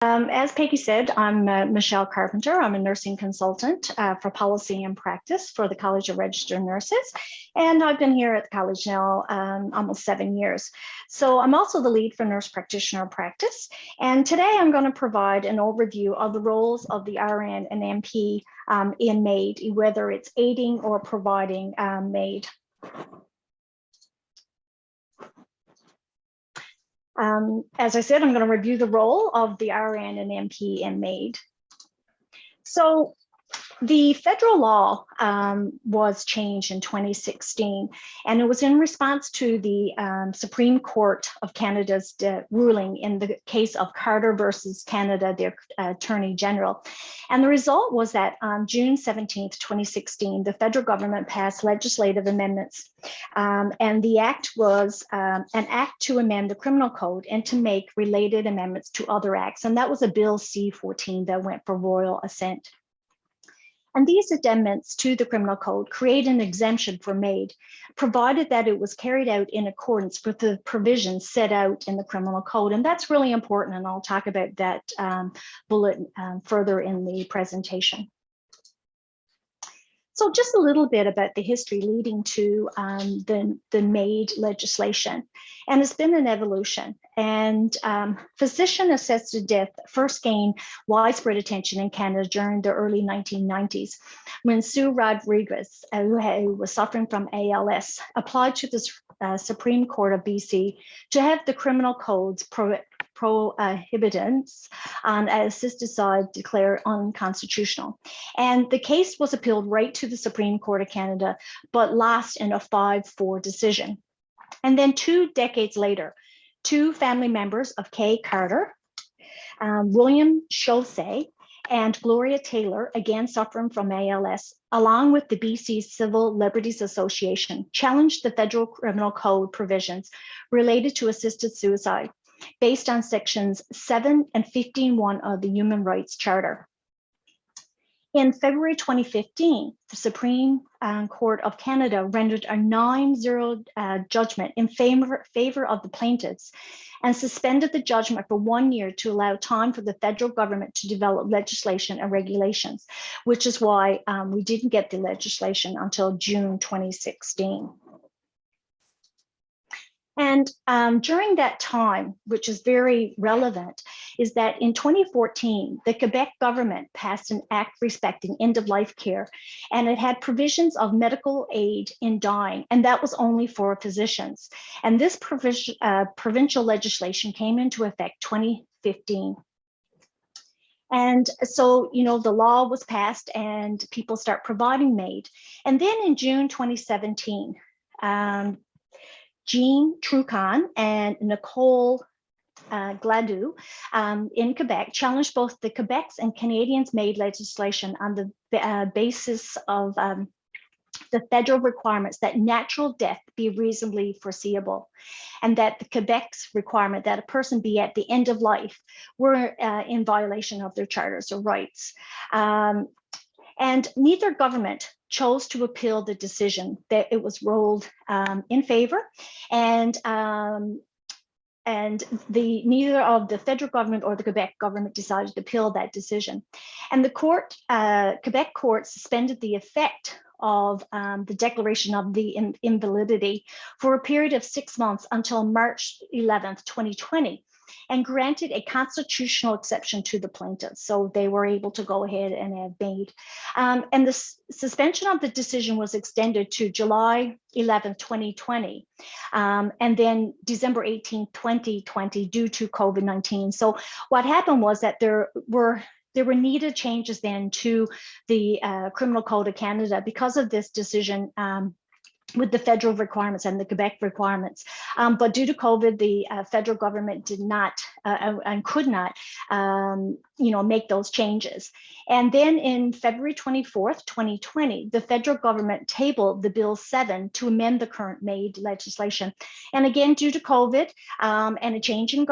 As Peggy said, I'm Michelle Carpenter. I'm a nursing consultant for policy and practice for the College of Registered Nurses. And I've been here at the college now almost 7 years. So I'm also the lead for nurse practitioner practice. And today I'm going to provide an overview of the roles of the RN and NP in MAID, whether it's aiding or providing MAID. As I said, I'm going to review the role of the RN and NP in MAID. So the federal law was changed in 2016, and it was in response to the Supreme Court of Canada's ruling in the case of Carter versus Canada, the Attorney General. And the result was that on June 17th, 2016, the federal government passed legislative amendments. And the act was an act to amend the criminal code and to make related amendments to other acts. And that was a Bill C-14 that went for royal assent. And these amendments to the criminal code create an exemption for MAID, provided that it was carried out in accordance with the provisions set out in the criminal code. And that's really important, and I'll talk about that bullet further in the presentation. So just a little bit about the history leading to the MAID legislation. And it's been an evolution. And physician-assisted death first gained widespread attention in Canada during the early 1990s, when Sue Rodriguez, who was suffering from ALS, applied to the Supreme Court of BC to have the criminal code's prohibitions on assisted suicide declared unconstitutional. And the case was appealed right to the Supreme Court of Canada, but lost in a 5-4 decision. And then 2 decades later, 2 family members of Kay Carter, William Chaussee, and Gloria Taylor, again suffering from ALS, along with the BC Civil Liberties Association, challenged the federal criminal code provisions related to assisted suicide, based on sections 7 and 15.1 of the Human Rights Charter. In February 2015, the Supreme Court of Canada rendered a 9-0 judgment in favor of the plaintiffs and suspended the judgment for 1 year to allow time for the federal government to develop legislation and regulations, which is why we didn't get the legislation until June 2016. And during that time, which is very relevant, is that in 2014, the Quebec government passed an act respecting end-of-life care, and it had provisions of medical aid in dying, and that was only for physicians. And this provincial legislation came into effect 2015. And so, you know, the law was passed and people start providing MAID. And then in June 2017, Jean Trucon and Nicole Gladue in Quebec challenged both the Quebec's and Canadians' MAID legislation on the basis of the federal requirements that natural death be reasonably foreseeable, and that the Quebec's requirement that a person be at the end of life were in violation of their charters or rights. And neither government chose to appeal the decision. That it was rolled in favor, and neither of the federal government or the Quebec government decided to appeal that decision. And the court, Quebec court, suspended the effect of the declaration of the invalidity for a period of 6 months until March 11th, 2020. And granted a constitutional exception to the plaintiffs. So they were able to go ahead and have MAID. And the suspension of the decision was extended to July 11, 2020, and then December 18, 2020, due to COVID-19. So what happened was that there were needed changes then to the Criminal Code of Canada because of this decision with the federal requirements and the Quebec requirements. But due to COVID, the federal government did not and could not, make those changes. And then in February 24th, 2020, the federal government tabled the Bill 7 to amend the current MAID legislation. And again, due to COVID and a change in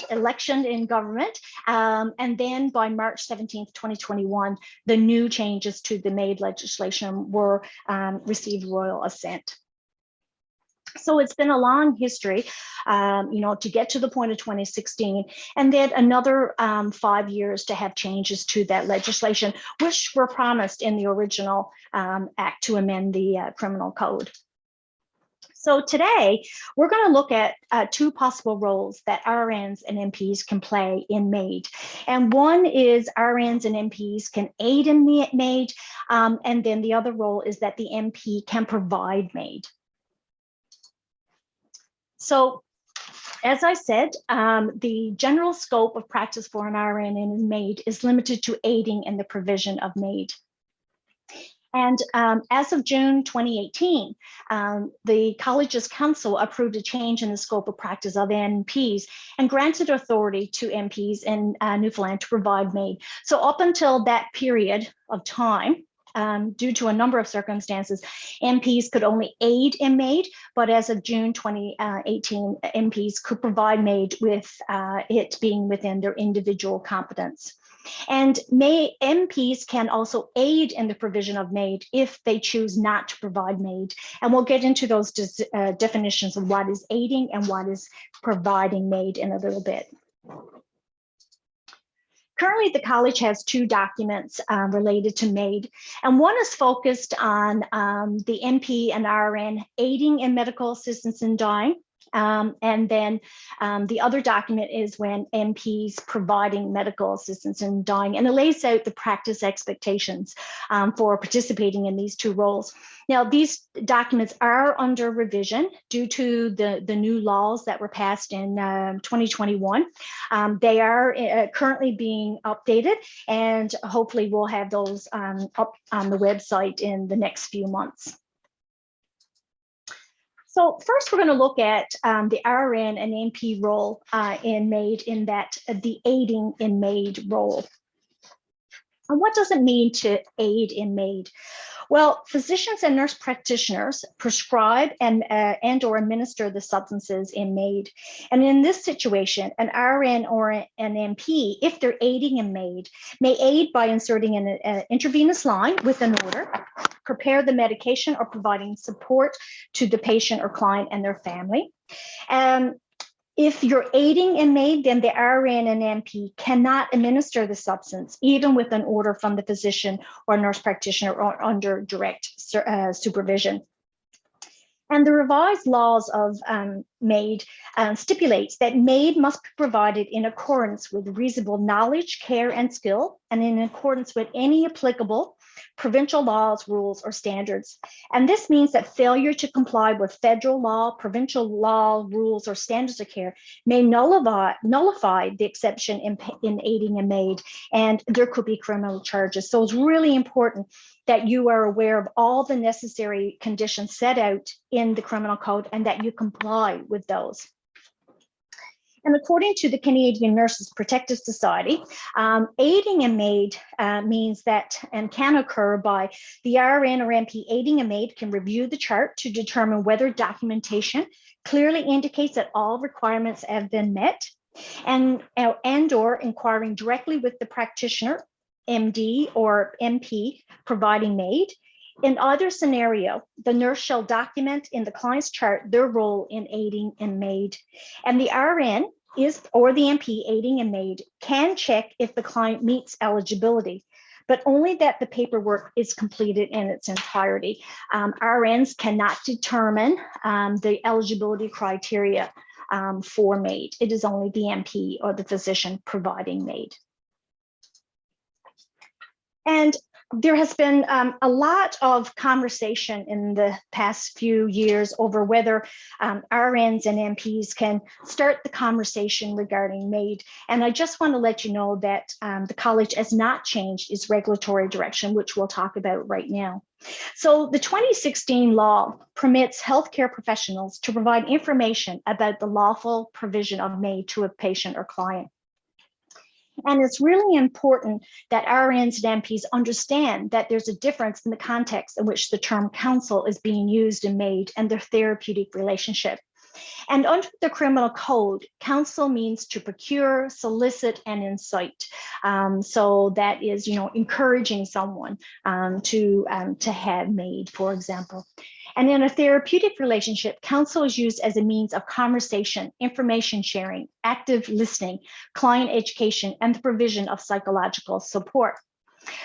election in government, and then by March 17th, 2021, the new changes to the MAID legislation were received royal assent. So it's been a long history, to get to the point of 2016, and then another 5 years to have changes to that legislation, which were promised in the original act to amend the criminal code. So today, we're going to look at two possible roles that RNs and NPs can play in MAID. And one is RNs and NPs can aid in MAID, and then the other role is that the NP can provide MAID. So, as I said, the general scope of practice for an RN in MAID is limited to aiding in the provision of MAID. And as of June 2018, the college's council approved a change in the scope of practice of NPs and granted authority to NPs in Newfoundland to provide MAID. So up until that period of time, due to a number of circumstances, NPs could only aid in MAID, but as of June 2018, NPs could provide MAID with it being within their individual competence. And NPs can also aid in the provision of MAID if they choose not to provide MAID. And we'll get into those definitions of what is aiding and what is providing MAID in a little bit. Currently, the college has two documents related to MAID, and one is focused on the NP and RN aiding in medical assistance in dying. And then the other document is when NPs providing medical assistance in dying, and it lays out the practice expectations for participating in these two roles. Now, these documents are under revision due to the new laws that were passed in 2021. They are currently being updated, and hopefully we'll have those up on the website in the next few months. So first, we're going to look at the RN and NP role in MAID, in that the aiding in MAID role. And what does it mean to aid in MAID? Well, physicians and nurse practitioners prescribe and or administer the substances in MAID. And in this situation, an RN or an NP, if they're aiding in MAID, may aid by inserting an intravenous line with an order, prepare the medication, or providing support to the patient or client and their family. If you're aiding in MAID, then the RN and NP cannot administer the substance, even with an order from the physician or nurse practitioner or under direct supervision. And the revised laws of MAID stipulates that MAID must be provided in accordance with reasonable knowledge, care, and skill, and in accordance with any applicable provincial laws, rules, or standards. And this means that failure to comply with federal law, provincial law, rules, or standards of care may nullify the exception in aiding in MAID, and there could be criminal charges. So it's really important that you are aware of all the necessary conditions set out in the criminal code and that you comply with those. And according to the Canadian Nurses Protective Society, aiding in MAID means that, and can occur by the RN or NP aiding in MAID can review the chart to determine whether documentation clearly indicates that all requirements have been met, and or inquiring directly with the practitioner, MD or NP providing MAID. In either scenario, the nurse shall document in the client's chart their role in aiding in MAID. And the RN or the NP aiding in MAID can check if the client meets eligibility, but only that the paperwork is completed in its entirety. RNs cannot determine the eligibility criteria for MAID. It is only the NP or the physician providing MAID. And there has been a lot of conversation in the past few years over whether RNs and NPs can start the conversation regarding MAID. And I just want to let you know that the college has not changed its regulatory direction, which we'll talk about right now. So the 2016 law permits healthcare professionals to provide information about the lawful provision of MAID to a patient or client. And it's really important that RNs and NPs understand that there's a difference in the context in which the term counsel is being used in MAID and their therapeutic relationship. And under the criminal code, counsel means to procure, solicit, and incite. So that is, encouraging someone to have MAID, for example. And in a therapeutic relationship, counsel is used as a means of conversation, information sharing, active listening, client education, and the provision of psychological support.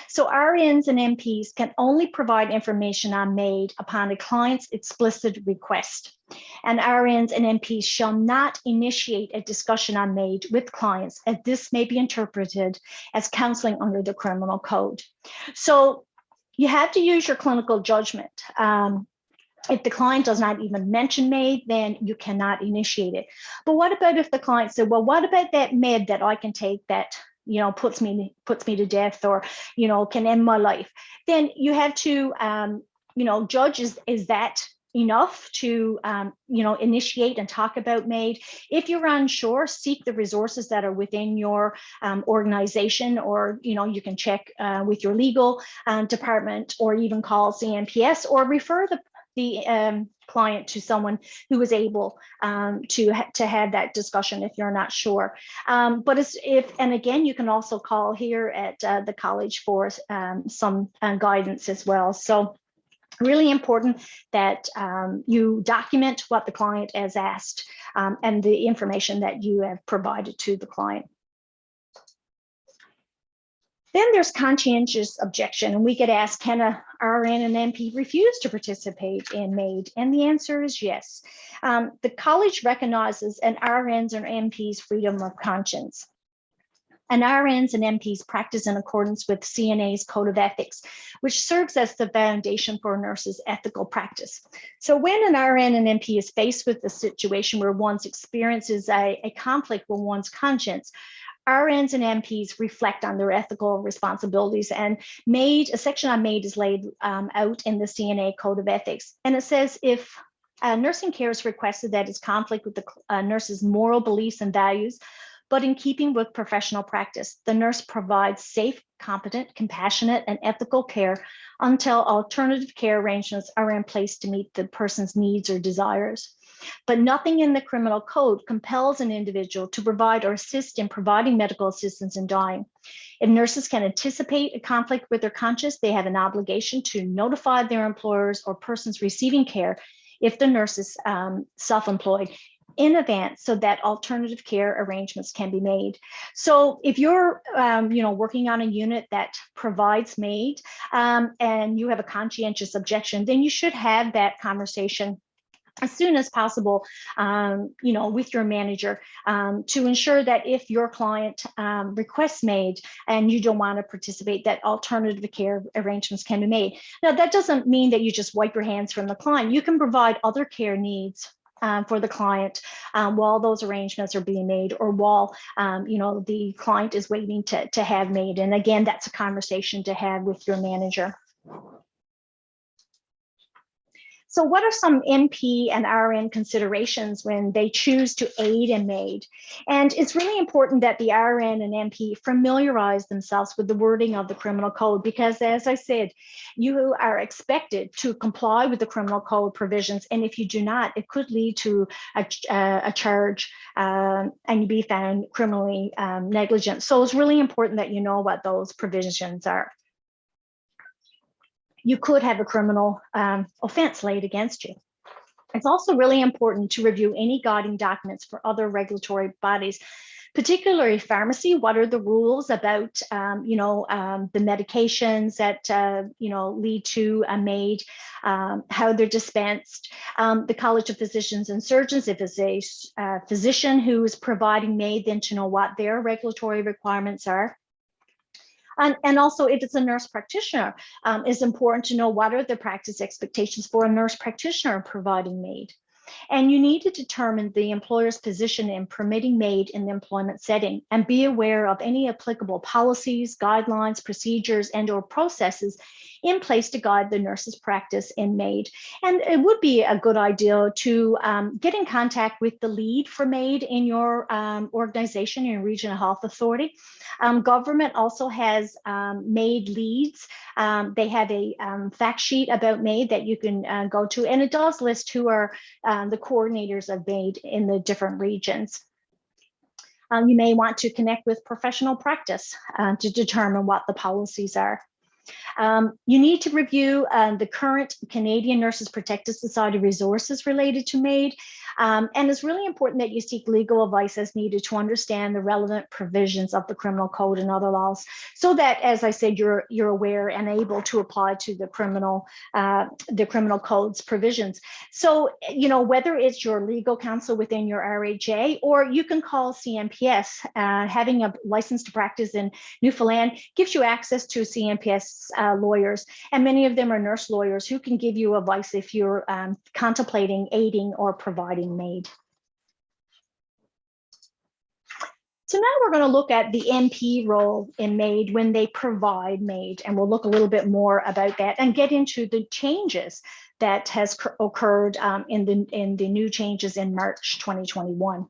So RNs and NPs can only provide information on MAID upon a client's explicit request. And RNs and NPs shall not initiate a discussion on MAID with clients, as this may be interpreted as counseling under the criminal code. So you have to use your clinical judgment. If the client does not even mention MAID, then you cannot initiate it. But what about if the client said, well, what about that med that I can take that puts me to death, or can end my life? Then you have to judge, is that enough to initiate and talk about MAID? If you're unsure, seek the resources that are within your organization, or you can check with your legal department, or even call CNPS, or refer the client to someone who is able to have that discussion if you're not sure. But and again, you can also call here at the college for some guidance as well. So really important that you document what the client has asked and the information that you have provided to the client. Then there's conscientious objection, and we get asked, can a RN and NP refuse to participate in MAID? And the answer is yes. The college recognizes an RN's or NP's freedom of conscience. And RNs and NPs practice in accordance with CNA's Code of Ethics, which serves as the foundation for a nurse's ethical practice. So when an RN and NP is faced with a situation where one experiences a conflict with one's conscience, RNs and NPs reflect on their ethical responsibilities, and MAID, a section on MAID is laid out in the CNA Code of Ethics. And it says, if nursing care is requested that is conflict with the nurse's moral beliefs and values, but in keeping with professional practice, the nurse provides safe, competent, compassionate, and ethical care until alternative care arrangements are in place to meet the person's needs or desires. But nothing in the criminal code compels an individual to provide or assist in providing medical assistance in dying. If nurses can anticipate a conflict with their conscience, they have an obligation to notify their employers or persons receiving care, if the nurse is self-employed, in advance, so that alternative care arrangements can be made. So if you're working on a unit that provides MAID and you have a conscientious objection, then you should have that conversation as soon as possible, with your manager, to ensure that if your client requests MAID and you don't want to participate, that alternative care arrangements can be made. Now, that doesn't mean that you just wipe your hands from the client. You can provide other care needs for the client while those arrangements are being made, or while the client is waiting to have MAID. And again, that's a conversation to have with your manager. So what are some NP and RN considerations when they choose to aid in MAID? And it's really important that the RN and NP familiarize themselves with the wording of the criminal code, because as I said, you are expected to comply with the criminal code provisions. And if you do not, it could lead to a charge and you be found criminally negligent. So it's really important that you know what those provisions are. You could have a criminal offense laid against you. It's also really important to review any guiding documents for other regulatory bodies, particularly pharmacy. What are the rules about, the medications that, lead to a MAID, how they're dispensed, the College of Physicians and Surgeons, if it's a physician who is providing MAID, then to know what their regulatory requirements are. And also, if it's a nurse practitioner, it's important to know what are the practice expectations for a nurse practitioner providing MAID. And you need to determine the employer's position in permitting MAID in the employment setting, and be aware of any applicable policies, guidelines, procedures, and/or processes in place to guide the nurse's practice in MAID. And it would be a good idea to get in contact with the lead for MAID in your organization, your regional health authority. Government also has MAID leads. They have a fact sheet about MAID that you can go to, and it does list who are the coordinators of MAID in the different regions. You may want to connect with professional practice to determine what the policies are. You need to review the current Canadian Nurses Protected Society resources related to MAID. And it's really important that you seek legal advice as needed to understand the relevant provisions of the criminal code and other laws, so that, as I said, you're aware and able to apply to the criminal code's provisions. So, you know, whether it's your legal counsel within your RHA, or you can call CNPS. Having a license to practice in Newfoundland gives you access to CNPS lawyers, and many of them are nurse lawyers who can give you advice if you're contemplating aiding or providing MAID. So now we're going to look at the NP role in MAID when they provide MAID, and we'll look a little bit more about that and get into the changes that has occurred in the new changes in March 2021.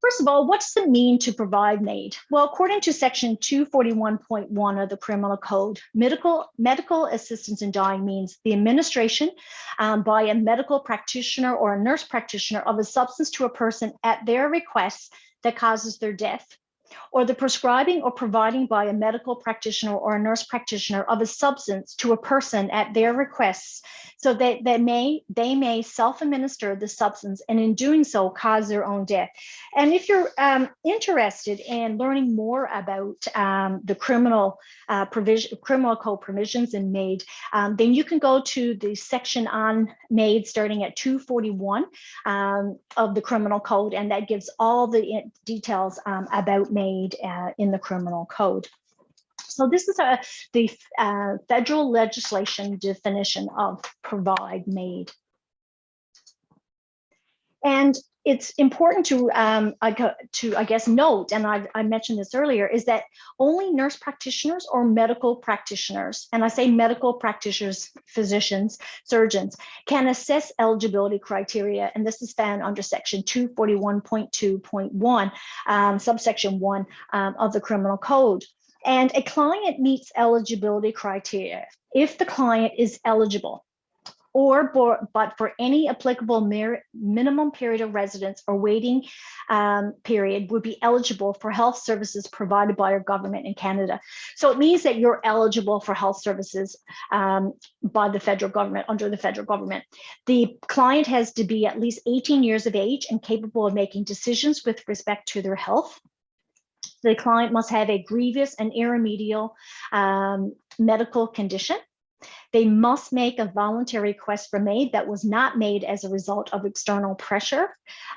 First of all, what does it mean to provide MAID? Well, according to section 241.1 of the Criminal Code, medical assistance in dying means the administration by a medical practitioner or a nurse practitioner of a substance to a person at their request that causes their death, or the prescribing or providing by a medical practitioner or a nurse practitioner of a substance to a person at their requests, so that they may self-administer the substance, and in doing so cause their own death. And if you're interested in learning more about the criminal code provisions in MAID, then you can go to the section on MAID starting at 241 of the Criminal Code, and that gives all the details about MAID in the Criminal Code. So this is the federal legislation definition of provide MAID. And it's important to I guess note, and I mentioned this earlier, is that only nurse practitioners or medical practitioners, and I say medical practitioners, physicians, surgeons, can assess eligibility criteria, and this is found under section 241.2.1, subsection 1 of the Criminal Code. And a client meets eligibility criteria if the client is eligible, but for any applicable minimum period of residence or waiting period would be eligible for health services provided by our government in Canada. So it means that you're eligible for health services by the federal government, under the federal government. The client has to be at least 18 years of age and capable of making decisions with respect to their health. The client must have a grievous and irremediable medical condition. They must make a voluntary request for MAID that was not made as a result of external pressure.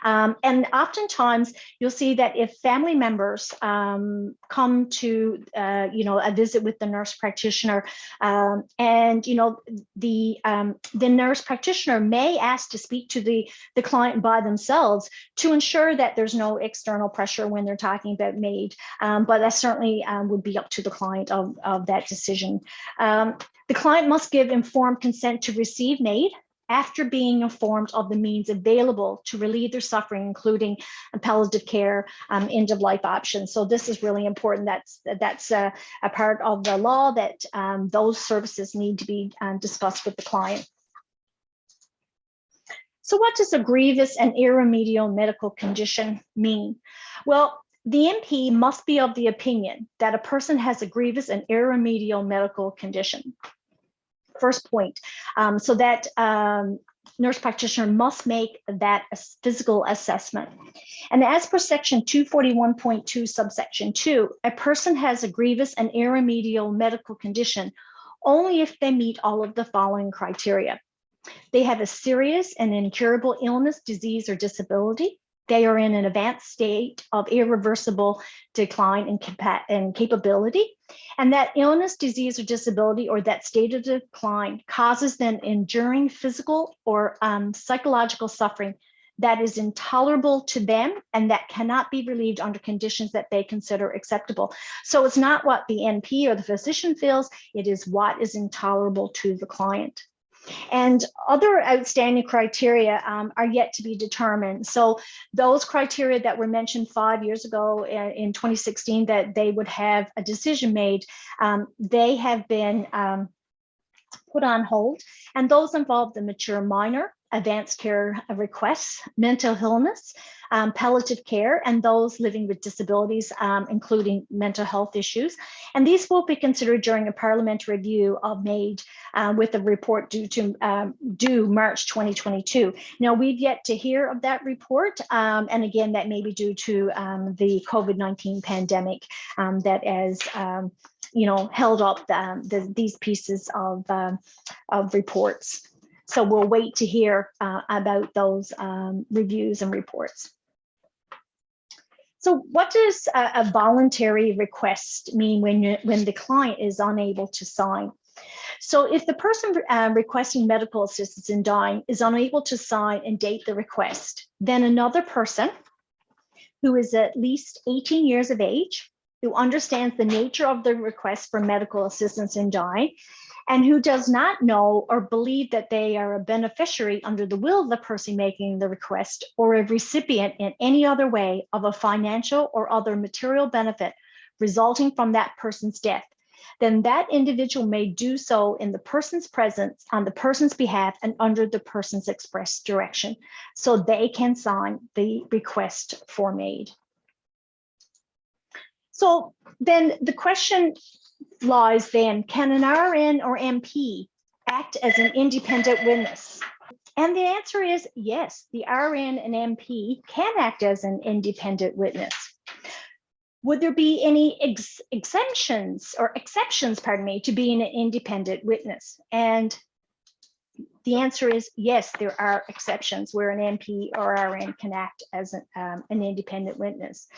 And oftentimes you'll see that if family members come to a visit with the nurse practitioner, and the nurse practitioner may ask to speak to the client by themselves to ensure that there's no external pressure when they're talking about MAID. But that certainly would be up to the client of that decision. The client must give informed consent to receive MAID after being informed of the means available to relieve their suffering, including palliative care, end-of-life options. So this is really important. That's a part of the law that those services need to be discussed with the client. So what does a grievous and irremediable medical condition mean? Well, the NP must be of the opinion that a person has a grievous and irremediable medical condition. First point, so that nurse practitioner must make that physical assessment. And as per section 241.2 subsection 2, a person has a grievous and irremediable medical condition only if they meet all of the following criteria. They have a serious and incurable illness, disease, or disability. They are in an advanced state of irreversible decline in capability, and that illness, disease, or disability, or that state of decline causes them enduring physical or psychological suffering that is intolerable to them and that cannot be relieved under conditions that they consider acceptable. So it's not what the NP or the physician feels, it is what is intolerable to the client. And other outstanding criteria are yet to be determined. So those criteria that were mentioned 5 years ago in 2016 that they would have a decision made, they have been put on hold, and those involve the mature minor, advanced care requests, mental illness, palliative care, and those living with disabilities, including mental health issues. And these will be considered during a parliamentary review of MAID with a report due March 2022. Now, we've yet to hear of that report, and again, that may be due to the COVID-19 pandemic that has held up these pieces of reports. So we'll wait to hear about those reviews and reports. So what does a voluntary request mean when the client is unable to sign? So if the person requesting medical assistance in dying is unable to sign and date the request, then another person who is at least 18 years of age, who understands the nature of the request for medical assistance in dying, and who does not know or believe that they are a beneficiary under the will of the person making the request or a recipient in any other way of a financial or other material benefit resulting from that person's death, then that individual may do so in the person's presence, on the person's behalf, and under the person's express direction, so they can sign the request for MAID. So then the question lies then, can an RN or NP act as an independent witness? And the answer is yes, the RN and NP can act as an independent witness. Would there be any exceptions to being an independent witness? And the answer is yes, there are exceptions where an NP or RN can act as an independent witness.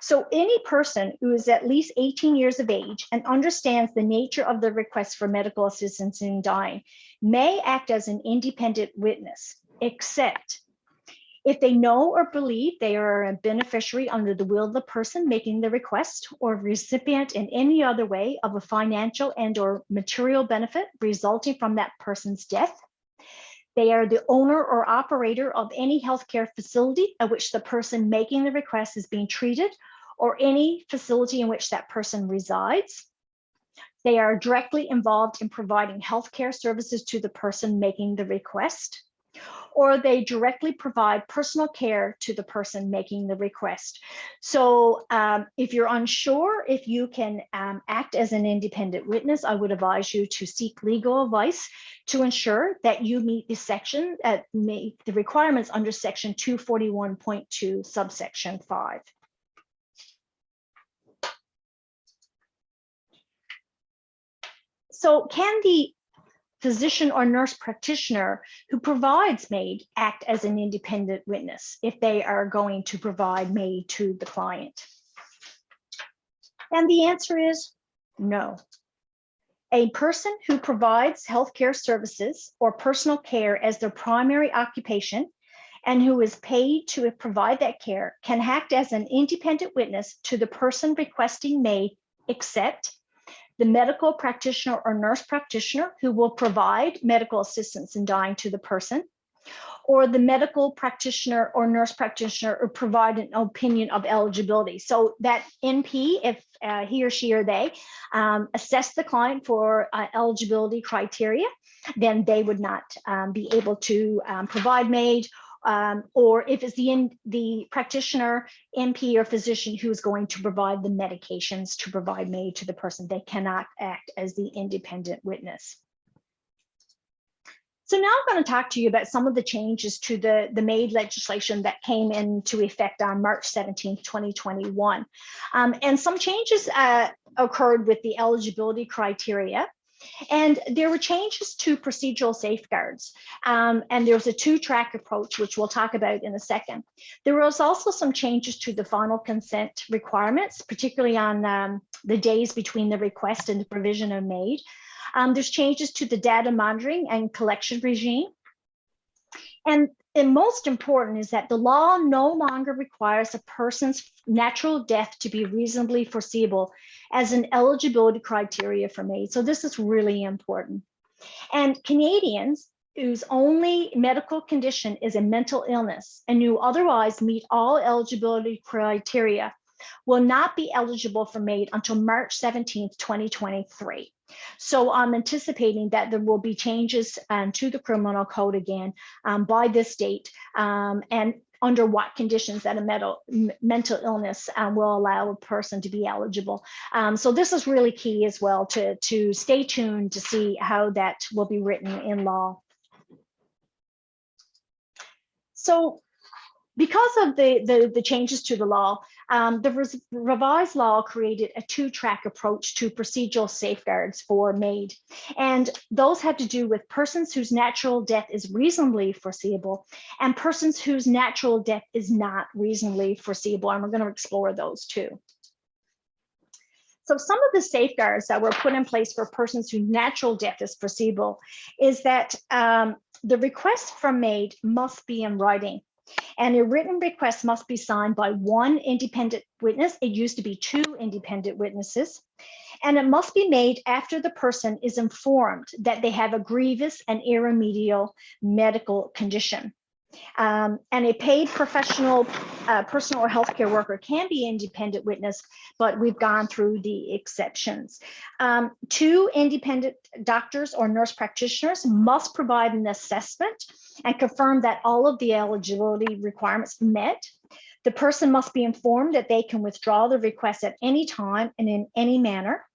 So any person who is at least 18 years of age and understands the nature of the request for medical assistance in dying may act as an independent witness, except if they know or believe they are a beneficiary under the will of the person making the request or recipient in any other way of a financial and or material benefit resulting from that person's death. They are the owner or operator of any healthcare facility at which the person making the request is being treated, or any facility in which that person resides. They are directly involved in providing healthcare services to the person making the request, or they directly provide personal care to the person making the request. So if you're unsure if you can act as an independent witness, I would advise you to seek legal advice to ensure that you meet the the requirements under section 241.2 subsection 5. So can the physician or nurse practitioner who provides MAID act as an independent witness if they are going to provide MAID to the client? And the answer is no. A person who provides healthcare services or personal care as their primary occupation and who is paid to provide that care can act as an independent witness to the person requesting MAID, except the medical practitioner or nurse practitioner who will provide medical assistance in dying to the person, or the medical practitioner or nurse practitioner who provide an opinion of eligibility. So that NP, if he or she or they assess the client for eligibility criteria, then they would not be able to provide MAID. Or if it's the practitioner, NP, or physician who is going to provide the medications to provide MAID to the person, they cannot act as the independent witness. So now I'm going to talk to you about some of the changes to the MAID legislation that came into effect on March 17, 2021. And some changes occurred with the eligibility criteria. And there were changes to procedural safeguards, and there was a two-track approach, which we'll talk about in a second. There was also some changes to the final consent requirements, particularly on the days between the request and the provision of MAID. There's changes to the data monitoring and collection regime. And most important is that the law no longer requires a person's natural death to be reasonably foreseeable as an eligibility criteria for MAID. So this is really important. And Canadians whose only medical condition is a mental illness and who otherwise meet all eligibility criteria will not be eligible for MAID until March 17th, 2023. So I'm anticipating that there will be changes to the criminal code again by this date, and under what conditions that a mental illness will allow a person to be eligible. So this is really key as well, to stay tuned to see how that will be written in law. So because of the changes to the law, the revised law created a two-track approach to procedural safeguards for MAID. And those had to do with persons whose natural death is reasonably foreseeable and persons whose natural death is not reasonably foreseeable. And we're going to explore those too. So some of the safeguards that were put in place for persons whose natural death is foreseeable is that the request from MAID must be in writing. And a written request must be signed by one independent witness. It used to be two independent witnesses. And it must be made after the person is informed that they have a grievous and irremediable medical condition. And a paid professional, personal or healthcare worker can be an independent witness, but we've gone through the exceptions. Two independent doctors or nurse practitioners must provide an assessment and confirm that all of the eligibility requirements met. The person must be informed that they can withdraw the request at any time and in any manner.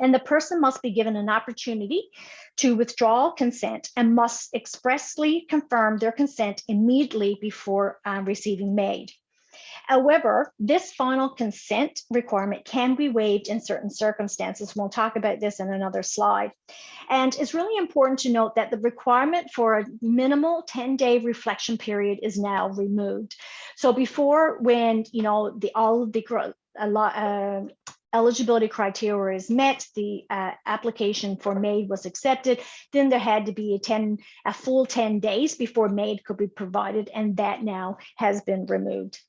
And the person must be given an opportunity to withdraw consent and must expressly confirm their consent immediately before receiving MAID. However, this final consent requirement can be waived in certain circumstances. We'll talk about this in another slide. And it's really important to note that the requirement for a minimal 10-day reflection period is now removed. So before, when all of the eligibility criteria is met, the application for MAID was accepted, then there had to be a full 10 days before MAID could be provided, and that now has been removed.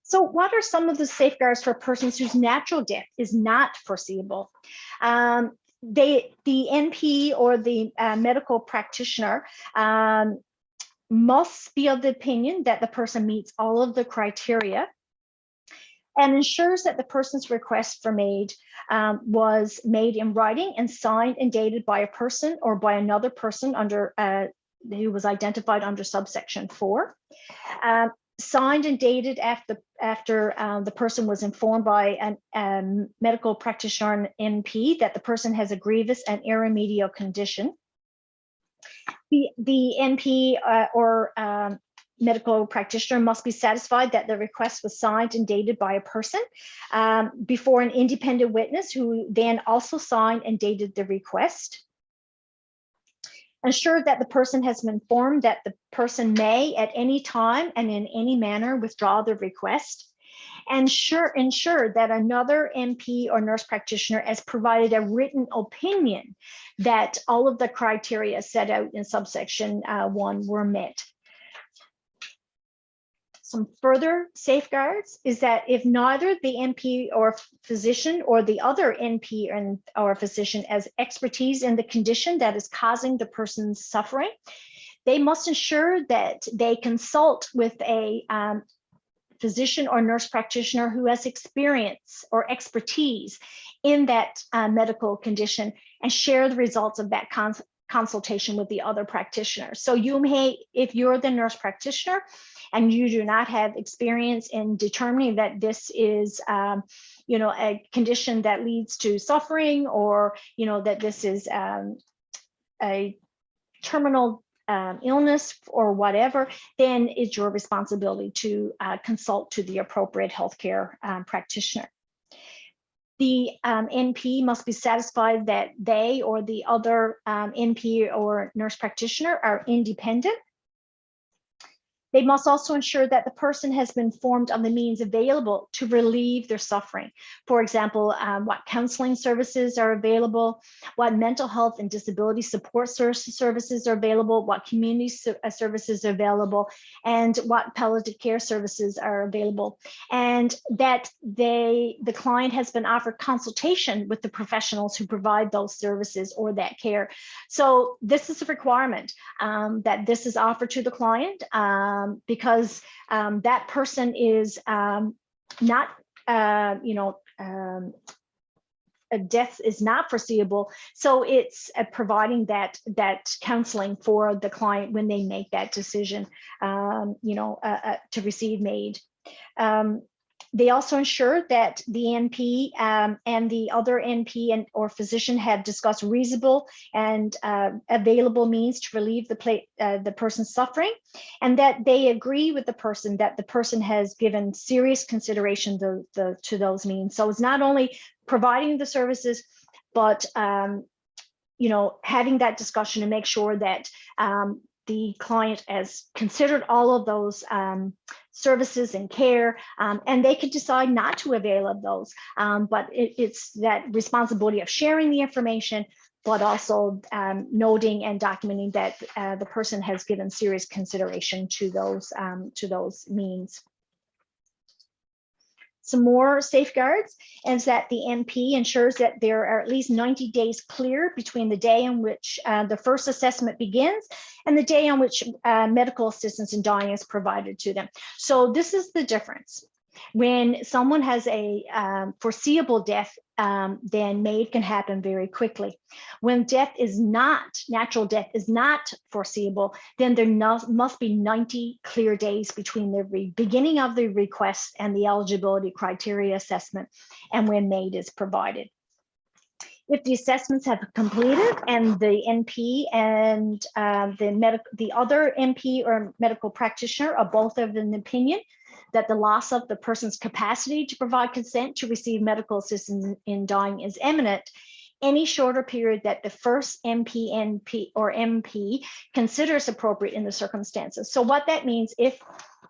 So what are some of the safeguards for persons whose natural death is not foreseeable? The NP or the medical practitioner must be of the opinion that the person meets all of the criteria and ensures that the person's request for MAID was made in writing and signed and dated by a person or by another person under who was identified under subsection 4. Signed and dated after the person was informed by a medical practitioner and NP that the person has a grievous and irremediable condition. The NP or medical practitioner must be satisfied that the request was signed and dated by a person before an independent witness who then also signed and dated the request. Ensure that the person has been informed that the person may at any time and in any manner withdraw the request. And ensure that another NP or nurse practitioner has provided a written opinion that all of the criteria set out in subsection 1 were met. Some further safeguards is that if neither the NP or physician or the other NP or physician has expertise in the condition that is causing the person's suffering, they must ensure that they consult with a physician or nurse practitioner who has experience or expertise in that medical condition and share the results of that consultation with the other practitioners. So you may, if you're the nurse practitioner and you do not have experience in determining that this is, a condition that leads to suffering, or, that this is a terminal illness or whatever, then it's your responsibility to consult to the appropriate healthcare practitioner. The NP must be satisfied that they or the other NP or nurse practitioner are independent. They must also ensure that the person has been informed on the means available to relieve their suffering. For example, what counseling services are available, what mental health and disability support services are available, what community services are available, and what palliative care services are available. And that the client has been offered consultation with the professionals who provide those services or that care. So this is a requirement that this is offered to the client, because that person is not a death is not foreseeable. So it's providing that counseling for the client when they make that decision, to receive MAID. They also ensure that the NP and the other NP or physician have discussed reasonable and available means to relieve the person's suffering, and that they agree with the person that the person has given serious consideration to those means. So it's not only providing the services, but having that discussion to make sure that the client has considered all of those services and care, and they could decide not to avail of those. But it's that responsibility of sharing the information, but also noting and documenting that the person has given serious consideration to those means. Some more safeguards is that the NP ensures that there are at least 90 days clear between the day on which the first assessment begins and the day on which medical assistance in dying is provided to them. So this is the difference. When someone has a foreseeable death, then MAID can happen very quickly. When natural death is not foreseeable, then there must be 90 clear days between the beginning of the request and the eligibility criteria assessment and when MAID is provided. If the assessments have completed and the NP and the other NP or medical practitioner are both of an opinion that the loss of the person's capacity to provide consent to receive medical assistance in dying is imminent, any shorter period that the first NP, NP or MP considers appropriate in the circumstances. So what that means, if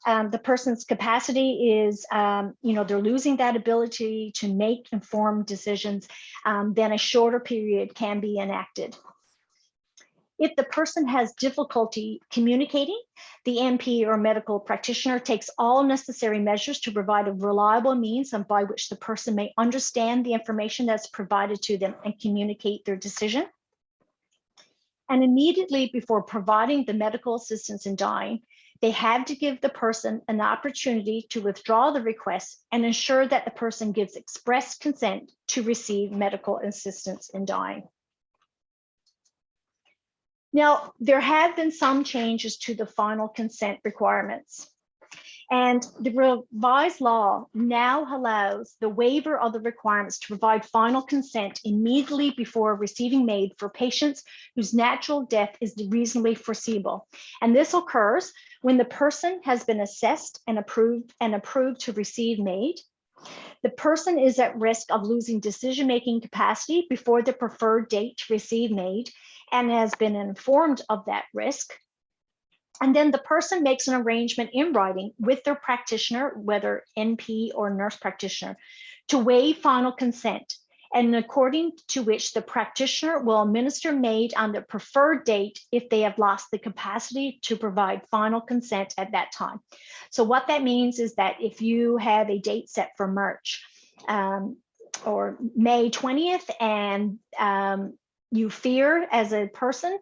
the person's capacity is, they're losing that ability to make informed decisions, then a shorter period can be enacted. If the person has difficulty communicating, the NP or medical practitioner takes all necessary measures to provide a reliable means by which the person may understand the information that's provided to them and communicate their decision. And immediately before providing the medical assistance in dying, they have to give the person an opportunity to withdraw the request and ensure that the person gives express consent to receive medical assistance in dying. Now, there have been some changes to the final consent requirements, and the revised law now allows the waiver of the requirements to provide final consent immediately before receiving MAID for patients whose natural death is reasonably foreseeable. And this occurs when the person has been assessed and approved to receive MAID. The person is at risk of losing decision-making capacity before the preferred date to receive MAID and has been informed of that risk. And then the person makes an arrangement in writing with their practitioner, whether NP or nurse practitioner, to waive final consent, and according to which the practitioner will administer MAID on the preferred date if they have lost the capacity to provide final consent at that time. So what that means is that if you have a date set for March or May 20th, and you fear as a person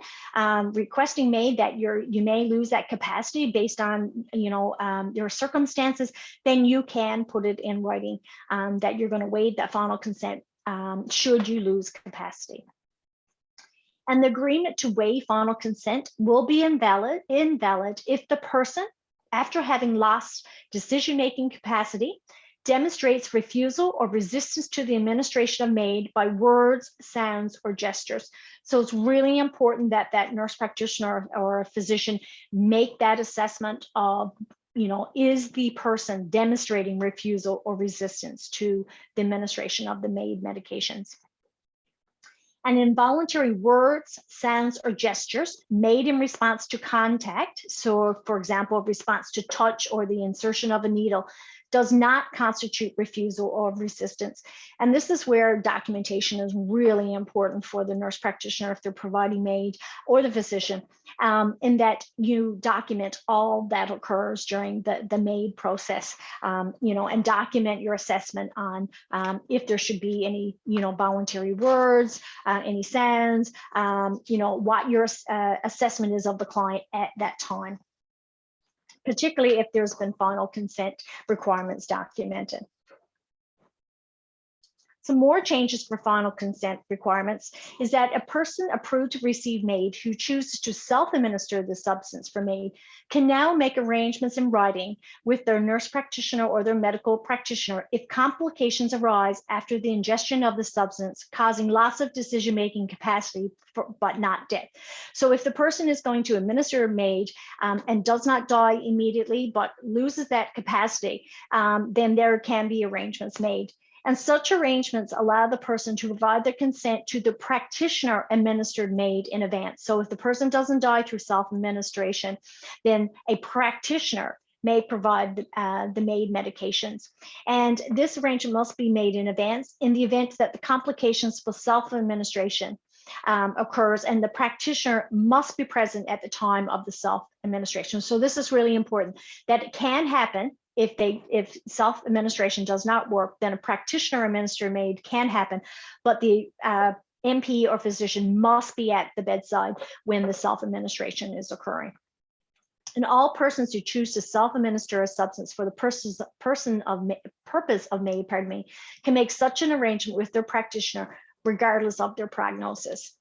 requesting MAID that you may lose that capacity based on your circumstances, then you can put it in writing that you're going to waive that final consent should you lose capacity. And the agreement to waive final consent will be invalid if the person, after having lost decision-making capacity, demonstrates refusal or resistance to the administration of MAID by words, sounds, or gestures. So it's really important that that nurse practitioner or a physician make that assessment of, is the person demonstrating refusal or resistance to the administration of the MAID medications. And involuntary words, sounds, or gestures made in response to contact, so for example, response to touch or the insertion of a needle, does not constitute refusal or resistance. And this is where documentation is really important for the nurse practitioner if they're providing MAID, or the physician, in that you document all that occurs during the MAID process, and document your assessment on if there should be any, voluntary words, any sounds, what your assessment is of the client at that time, particularly if there's been final consent requirements documented. Some more changes for final consent requirements is that a person approved to receive MAID who chooses to self-administer the substance for MAID can now make arrangements in writing with their nurse practitioner or their medical practitioner if complications arise after the ingestion of the substance, causing loss of decision-making capacity, but not death. So if the person is going to administer MAID and does not die immediately, but loses that capacity, then there can be arrangements made. And such arrangements allow the person to provide their consent to the practitioner administered MAID in advance. So if the person doesn't die through self-administration, then a practitioner may provide the MAID medications. And this arrangement must be made in advance in the event that the complications for self-administration occurs, and the practitioner must be present at the time of the self-administration. So this is really important, that it can happen. If self-administration does not work, then a practitioner administered MAID can happen, but the NP or physician must be at the bedside when the self-administration is occurring. And all persons who choose to self-administer a substance for the purpose of MAID, can make such an arrangement with their practitioner regardless of their prognosis,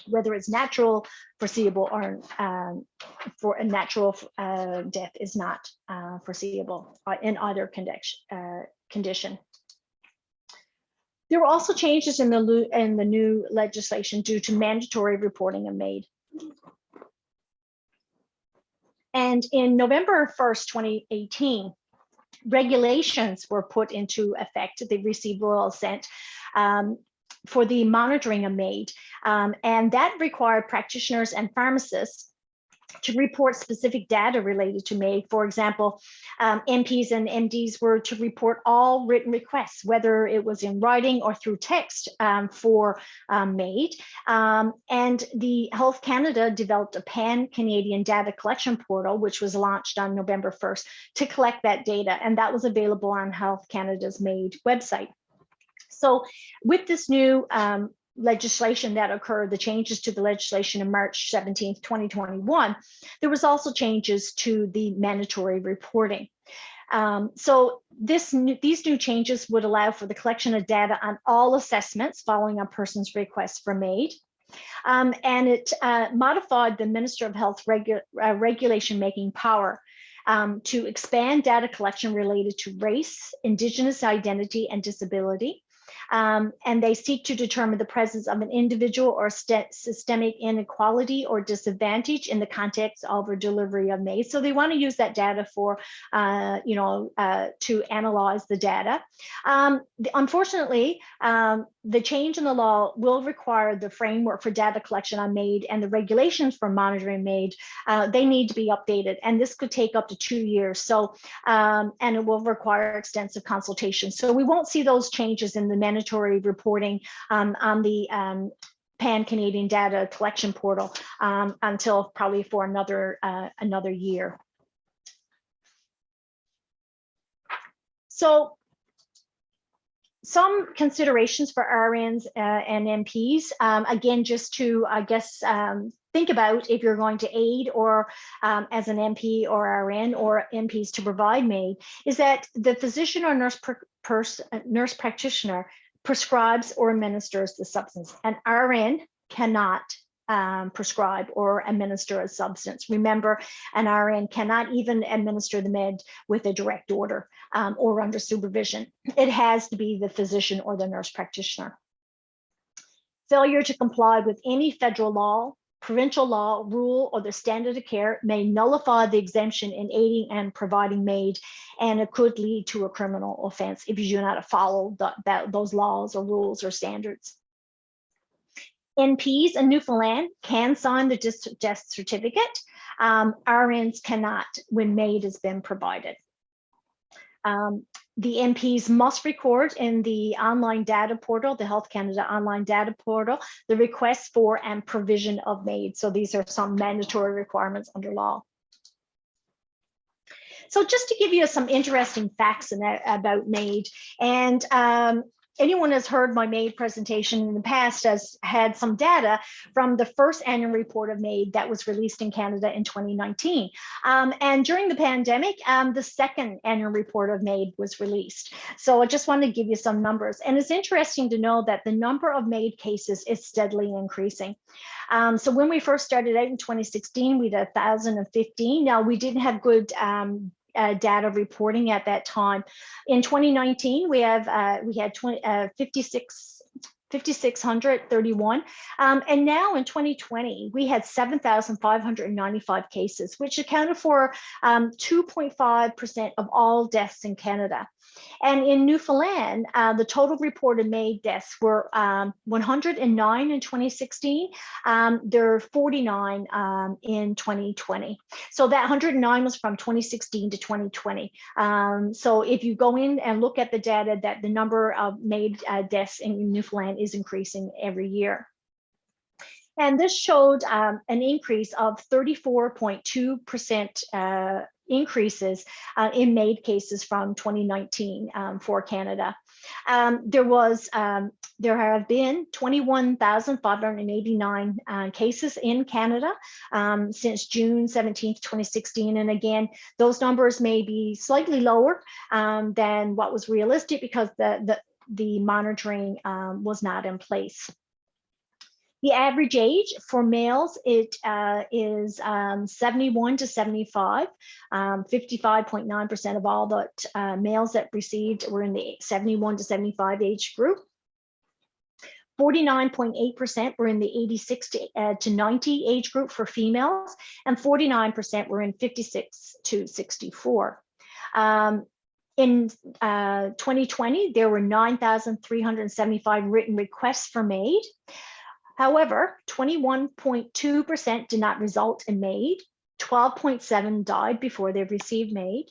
whether it's natural, foreseeable, or for a natural death is not foreseeable in either condition. There were also changes in the new legislation due to mandatory reporting of MAID. And in November 1st, 2018, regulations were put into effect. They received royal assent for the monitoring of MAID, and that required practitioners and pharmacists to report specific data related to MAID. For example, NPs and NPs were to report all written requests, whether it was in writing or through text for MAID. And the Health Canada developed a pan-Canadian data collection portal, which was launched on November 1st to collect that data, and that was available on Health Canada's MAID website. So with this new legislation that occurred, the changes to the legislation in March 17th, 2021, there was also changes to the mandatory reporting. So these new changes would allow for the collection of data on all assessments following a person's request for MAID. And it modified the Minister of Health regulation making power to expand data collection related to race, Indigenous identity, and disability. And they seek to determine the presence of an individual or systemic inequality or disadvantage in the context of a delivery of MAID. So they want to use that data for, to analyze the data. Unfortunately, the change in the law will require the framework for data collection on MAID and the regulations for monitoring MAID. They need to be updated, and this could take up to 2 years. So, and it will require extensive consultation. So we won't see those changes in the mandatory reporting on the pan-Canadian data collection portal until probably for another year. So some considerations for RNs and NPs, again, just to, I guess, think about if you're going to aid or as an NP or RN or NPs to provide MAID, is that the physician or nurse practitioner prescribes or administers the substance. An RN cannot prescribe or administer a substance. Remember, an RN cannot even administer the med with a direct order or under supervision. It has to be the physician or the nurse practitioner. Failure to comply with any federal law, provincial law, rule, or the standard of care may nullify the exemption in aiding and providing MAID, and it could lead to a criminal offense if you do not follow those laws or rules or standards. NPs in Newfoundland can sign the death certificate. RNs cannot when MAID has been provided. The NPs must record in the online data portal, the Health Canada online data portal, the request for and provision of MAID. So these are some mandatory requirements under law. So just to give you some interesting facts about MAID, and anyone has heard my MAID presentation in the past has had some data from the first annual report of MAID that was released in Canada in 2019. And during the pandemic, the second annual report of MAID was released. So I just wanted to give you some numbers. And it's interesting to know that the number of MAID cases is steadily increasing. So when we first started out in 2016, we had 1,015. Now, we didn't have good data reporting at that time. In 2019, we had 5,631, and now in 2020 we had 7,595 cases, which accounted for 2.5% of all deaths in Canada. And in Newfoundland, the total reported MAID deaths were 109 in 2016. There are 49 in 2020. So that 109 was from 2016 to 2020. So if you go in and look at the data, that the number of MAID deaths in Newfoundland is increasing every year. And this showed an increase of 34.2% increases in MAID cases from 2019 for Canada. There have been 21,589 cases in Canada since June 17th, 2016. And again, those numbers may be slightly lower than what was realistic because the monitoring was not in place. The average age for males is 71 to 75. 55.9% of all the males that received were in the 71 to 75 age group. 49.8% were in the 86 to 90 age group for females, and 49% were in 56 to 64. In 2020, there were 9,375 written requests for MAID. However, 21.2% did not result in MAID, 12.7% died before they received MAID,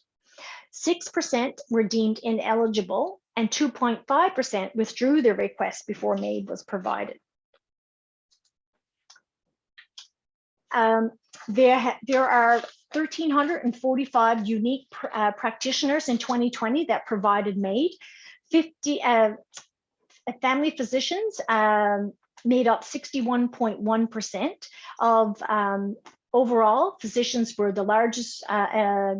6% were deemed ineligible, and 2.5% withdrew their request before MAID was provided. There are 1,345 unique practitioners in 2020 that provided MAID. 50 family physicians made up 61.1% of overall. Physicians were the largest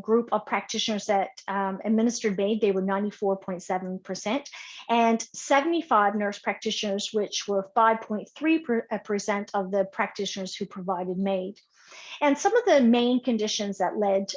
group of practitioners that administered MAID. They were 94.7%, and 75 nurse practitioners, which were 5.3% of the practitioners who provided MAID. And some of the main conditions that led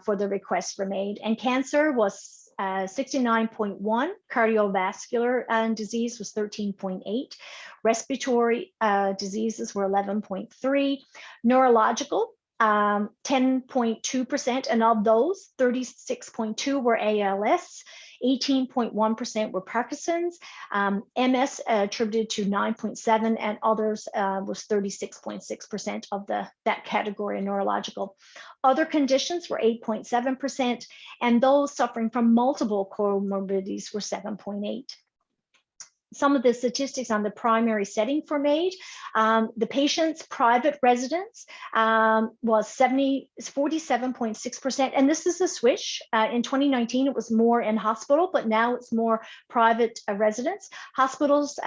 for the request for MAID, and cancer was 69.1, cardiovascular disease was 13.8, respiratory diseases were 11.3, neurological 10.2%, and of those 36.2 were ALS, 18.1% were Parkinson's, MS attributed to 9.7, and others was 36.6% of that category of neurological. Other conditions were 8.7%, and those suffering from multiple comorbidities were 7.8. Some of the statistics on the primary setting for MAID, the patient's private residence was 47.6%, and this is a switch. In 2019, it was more in hospital, but now it's more private residence. Hospitals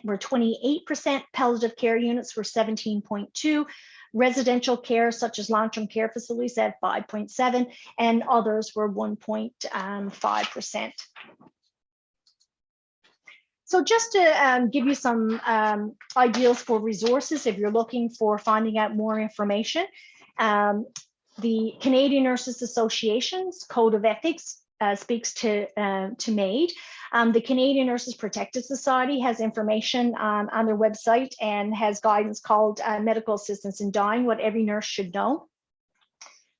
were 28%, palliative care units were 17.2%, residential care such as long-term care facilities at 5.7%, and others were 1.5%. So just to give you some ideas for resources if you're looking for finding out more information, the Canadian Nurses Association's Code of Ethics speaks to MAID. The Canadian Nurses Protective Society has information on their website and has guidance called Medical Assistance in Dying, What Every Nurse Should Know.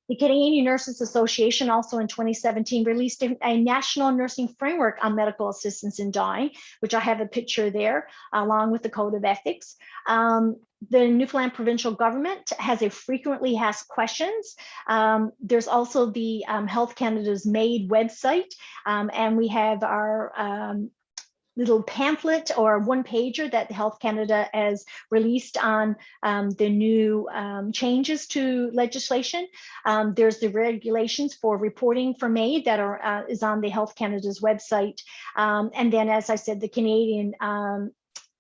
The Canadian Nurses Association also in 2017 released a national nursing framework on medical assistance in dying, which I have a picture there, along with the Code of Ethics. The Newfoundland provincial government has a frequently asked questions. There's also the Health Canada's MAID website, and we have our little pamphlet or one pager that Health Canada has released on the new changes to legislation. There's the regulations for reporting for MAID that is on the Health Canada's website. And then, as I said, the Canadian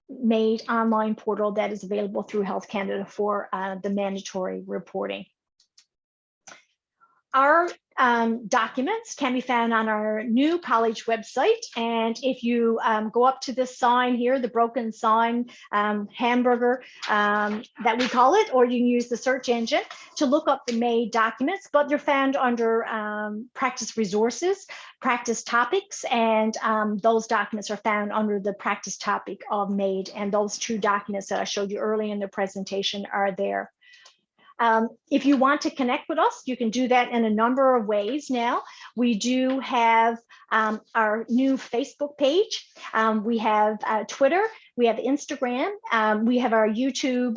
MAID online portal that is available through Health Canada for the mandatory reporting. Our documents can be found on our new college website. And if you go up to this sign here, the broken sign, hamburger that we call it, or you can use the search engine to look up the MAID documents, but they're found under practice resources, practice topics, and those documents are found under the practice topic of MAID. And those two documents that I showed you earlier in the presentation are there. If you want to connect with us, you can do that in a number of ways now. We do have our new Facebook page. We have Twitter. We have Instagram. We have our YouTube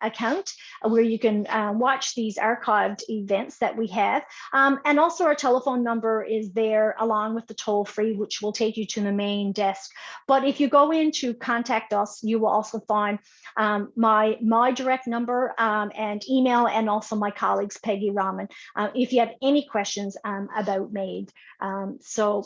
account where you can watch these archived events that we have. And also our telephone number is there along with the toll-free, which will take you to the main desk. But if you go in to contact us, you will also find my direct number and email, and also my colleagues, Peggy Rahman, if you have any questions about MAID. So